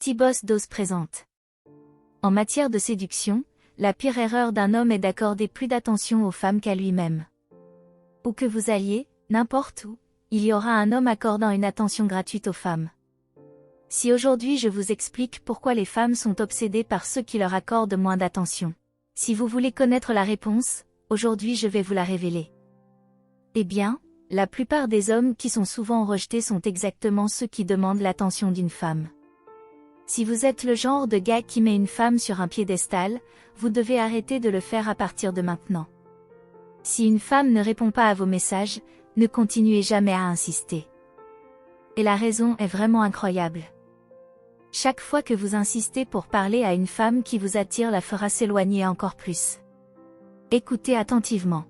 T-Boss Dose présente. En matière de séduction, la pire erreur d'un homme est d'accorder plus d'attention aux femmes qu'à lui-même. Où que vous alliez, n'importe où, il y aura un homme accordant une attention gratuite aux femmes. Si aujourd'hui je vous explique pourquoi les femmes sont obsédées par ceux qui leur accordent moins d'attention. Si vous voulez connaître la réponse, aujourd'hui je vais vous la révéler. Eh bien, la plupart des hommes qui sont souvent rejetés sont exactement ceux qui demandent l'attention d'une femme. Si vous êtes le genre de gars qui met une femme sur un piédestal, vous devez arrêter de le faire à partir de maintenant. Si une femme ne répond pas à vos messages, ne continuez jamais à insister. Et la raison est vraiment incroyable. Chaque fois que vous insistez pour parler à une femme qui vous attire la fera s'éloigner encore plus. Écoutez attentivement.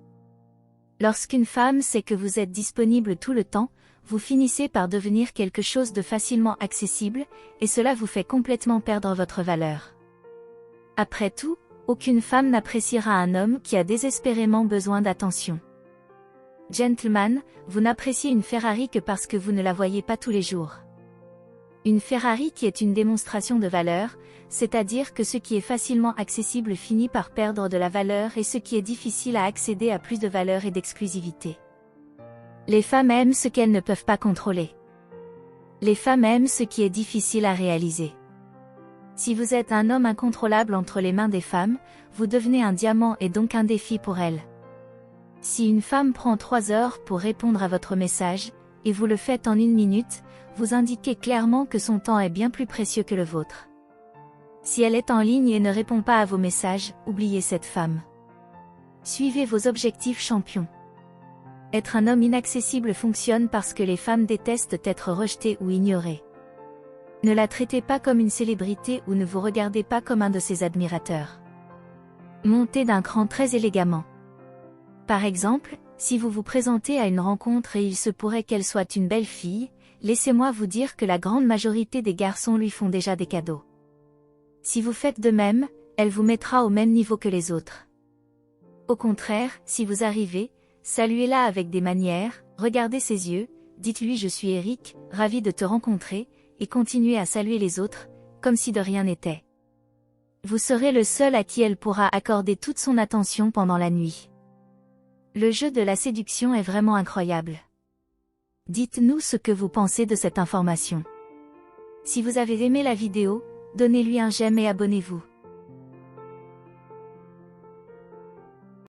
Lorsqu'une femme sait que vous êtes disponible tout le temps, vous finissez par devenir quelque chose de facilement accessible, et cela vous fait complètement perdre votre valeur. Après tout, aucune femme n'appréciera un homme qui a désespérément besoin d'attention. Gentleman, vous n'appréciez une Ferrari que parce que vous ne la voyez pas tous les jours. Une Ferrari qui est une démonstration de valeur, c'est-à-dire que ce qui est facilement accessible finit par perdre de la valeur et ce qui est difficile à accéder a plus de valeur et d'exclusivité. Les femmes aiment ce qu'elles ne peuvent pas contrôler. Les femmes aiment ce qui est difficile à réaliser. Si vous êtes un homme incontrôlable entre les mains des femmes, vous devenez un diamant et donc un défi pour elles. Si une femme prend 3 heures pour répondre à votre message, et vous le faites en 1 minute, vous indiquez clairement que son temps est bien plus précieux que le vôtre. Si elle est en ligne et ne répond pas à vos messages, oubliez cette femme. Suivez vos objectifs champions. Être un homme inaccessible fonctionne parce que les femmes détestent être rejetées ou ignorées. Ne la traitez pas comme une célébrité ou ne vous regardez pas comme un de ses admirateurs. Montez d'un cran très élégamment. Par exemple, si vous vous présentez à une rencontre et il se pourrait qu'elle soit une belle fille, laissez-moi vous dire que la grande majorité des garçons lui font déjà des cadeaux. Si vous faites de même, elle vous mettra au même niveau que les autres. Au contraire, si vous arrivez, saluez-la avec des manières, regardez ses yeux, dites-lui « Je suis Eric, ravi de te rencontrer » et continuez à saluer les autres, comme si de rien n'était. Vous serez le seul à qui elle pourra accorder toute son attention pendant la nuit. Le jeu de la séduction est vraiment incroyable. Dites-nous ce que vous pensez de cette information. Si vous avez aimé la vidéo, donnez-lui un j'aime et abonnez-vous.